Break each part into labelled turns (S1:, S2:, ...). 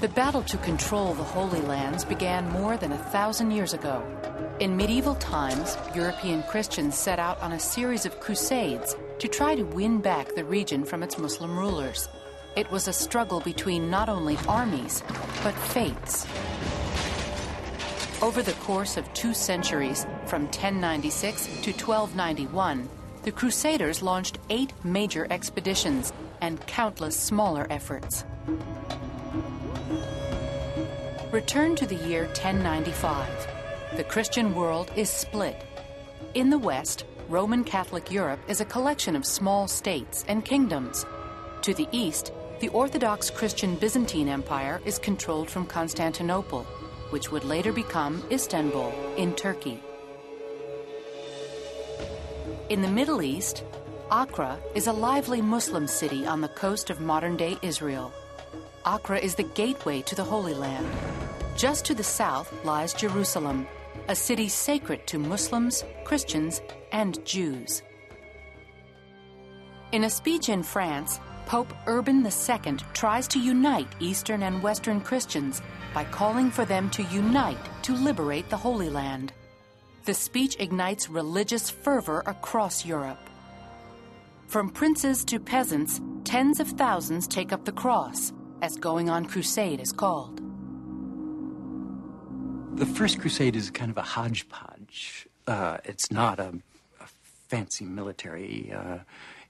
S1: The battle to control the Holy Lands began more than 1,000 years ago. In medieval times, European Christians set out on a series of crusades to try to win back the region from its Muslim rulers. It was a struggle between not only armies, but faiths. Over the course of 2 centuries, from 1096 to 1291, the Crusaders launched 8 major expeditions and countless smaller efforts. Return to the year 1095. The Christian world is split. In the West, Roman Catholic Europe is a collection of small states and kingdoms. To the east, the Orthodox Christian Byzantine Empire is controlled from Constantinople, which would later become Istanbul in Turkey. In the Middle East, Accra is a lively Muslim city on the coast of modern-day Israel. Accra is the gateway to the Holy Land. Just to the south lies Jerusalem, a city sacred to Muslims, Christians, and Jews. In a speech in France, Pope Urban II tries to unite Eastern and Western Christians by calling for them to unite to liberate the Holy Land. The speech ignites religious fervor across Europe. From princes to peasants, tens of thousands take up the cross, as going on crusade is called.
S2: The First Crusade is kind of a hodgepodge. It's not a fancy military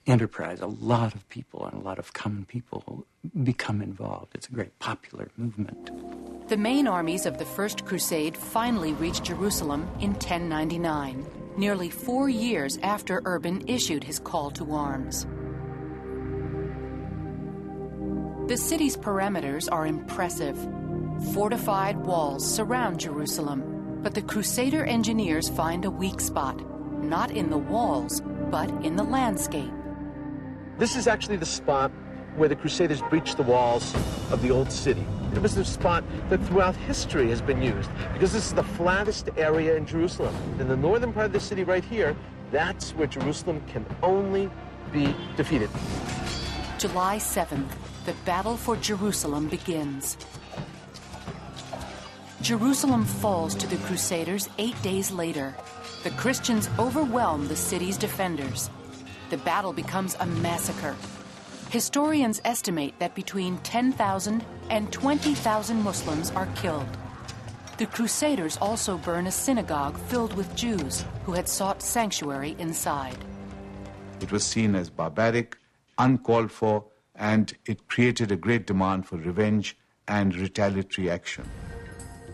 S2: enterprise. A lot of people and a lot of common people become involved. It's a great popular movement.
S1: The main armies of the First Crusade finally reached Jerusalem in 1099, nearly 4 years after Urban issued his call to arms. The city's perimeters are impressive. Fortified walls surround Jerusalem, but the Crusader engineers find a weak spot, not in the walls, but in the landscape.
S3: This is actually the spot where the Crusaders breached the walls of the old city. It was the spot that throughout history has been used, because this is the flattest area in Jerusalem. In the northern part of the city right here, that's where Jerusalem can only be defeated.
S1: July 7th, the battle for Jerusalem begins. Jerusalem falls to the Crusaders 8 days later. The Christians overwhelm the city's defenders. The battle becomes a massacre. Historians estimate that between 10,000 and 20,000 Muslims are killed. The Crusaders also burn a synagogue filled with Jews who had sought sanctuary inside.
S4: It was seen as barbaric, uncalled for, and it created a great demand for revenge and retaliatory action.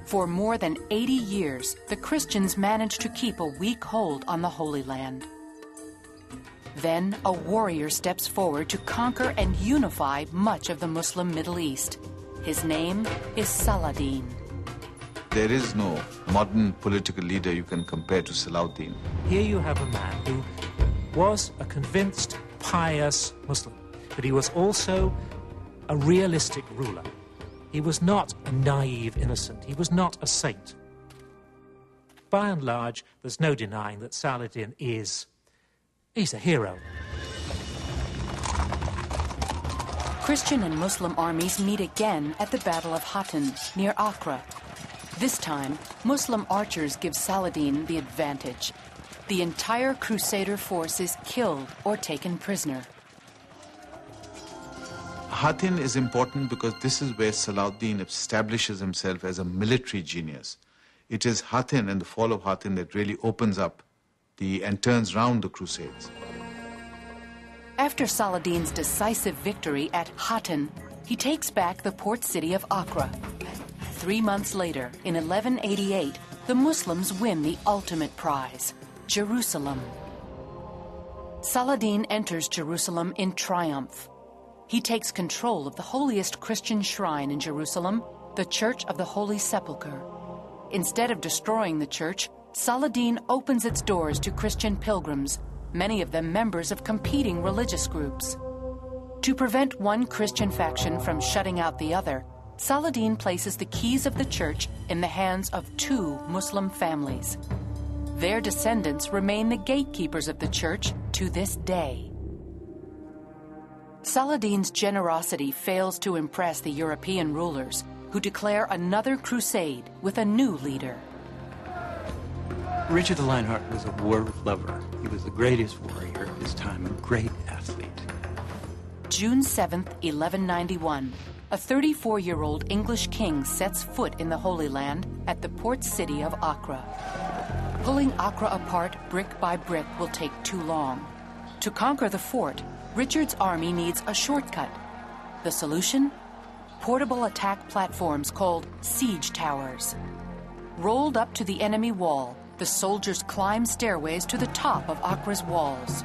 S1: For more than 80 years, the Christians managed to keep a weak hold on the Holy Land. Then a warrior steps forward to conquer and unify much of the Muslim Middle East. His name is Saladin.
S4: There is no modern political leader you can compare to Saladin.
S5: Here you have a man who was a convinced, pious Muslim, but he was also a realistic ruler. He was not a naive innocent. He was not a saint. By and large, there's no denying that Saladin he's a hero.
S1: Christian and Muslim armies meet again at the Battle of Hattin, near Accra. This time, Muslim archers give Saladin the advantage. The entire Crusader force is killed or taken prisoner.
S4: Hattin is important because this is where Saladin establishes himself as a military genius. It is Hattin and the fall of Hattin that really opens up and turns round the Crusades.
S1: After Saladin's decisive victory at Hattin, he takes back the port city of Accra. 3 months later, in 1188, the Muslims win the ultimate prize, Jerusalem. Saladin enters Jerusalem in triumph. He takes control of the holiest Christian shrine in Jerusalem, the Church of the Holy Sepulchre. Instead of destroying the church, Saladin opens its doors to Christian pilgrims, many of them members of competing religious groups. To prevent one Christian faction from shutting out the other, Saladin places the keys of the church in the hands of 2 Muslim families. Their descendants remain the gatekeepers of the church to this day. Saladin's generosity fails to impress the European rulers, who declare another crusade with a new leader.
S2: Richard the Lionheart was a war lover. He was the greatest warrior of his time, a great athlete.
S1: June 7th, 1191, a 34-year-old English king sets foot in the Holy Land at the port city of Acre. Pulling Acre apart brick by brick will take too long. To conquer the fort, Richard's army needs a shortcut. The solution? Portable attack platforms called siege towers. Rolled up to the enemy wall, the soldiers climb stairways to the top of Acre's walls.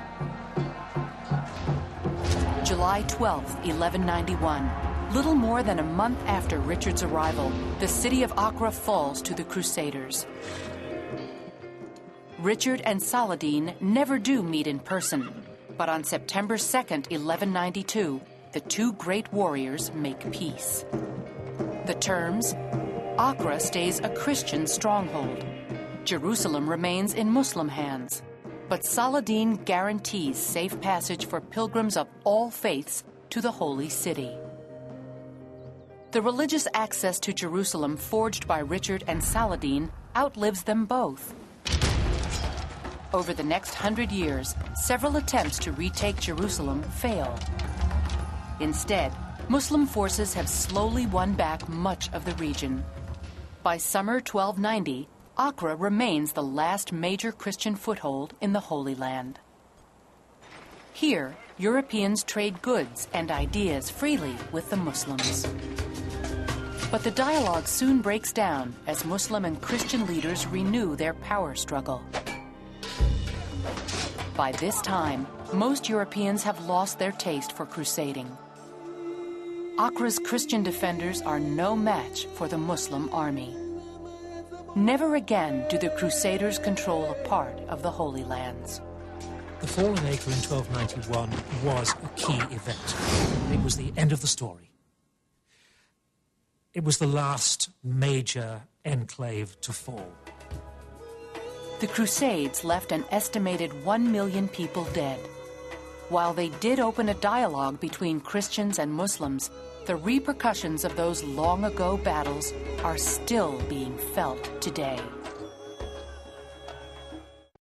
S1: July 12, 1191. Little more than a month after Richard's arrival, the city of Acre falls to the Crusaders. Richard and Saladin never do meet in person, but on September 2nd, 1192, the two great warriors make peace. The terms: Acre stays a Christian stronghold. Jerusalem remains in Muslim hands. But Saladin guarantees safe passage for pilgrims of all faiths to the Holy City. The religious access to Jerusalem forged by Richard and Saladin outlives them both. Over the next 100 years, several attempts to retake Jerusalem fail. Instead, Muslim forces have slowly won back much of the region. By summer 1290, Acre remains the last major Christian foothold in the Holy Land. Here, Europeans trade goods and ideas freely with the Muslims. But the dialogue soon breaks down as Muslim and Christian leaders renew their power struggle. By this time, most Europeans have lost their taste for crusading. Acre's Christian defenders are no match for the Muslim army. Never again do the Crusaders control a part of the Holy Lands.
S5: The fall of Acre in 1291 was a key event. It was the end of the story. It was the last major enclave to fall.
S1: The Crusades left an estimated 1 million people dead. While they did open a dialogue between Christians and Muslims, the repercussions of those long-ago battles are still being felt today.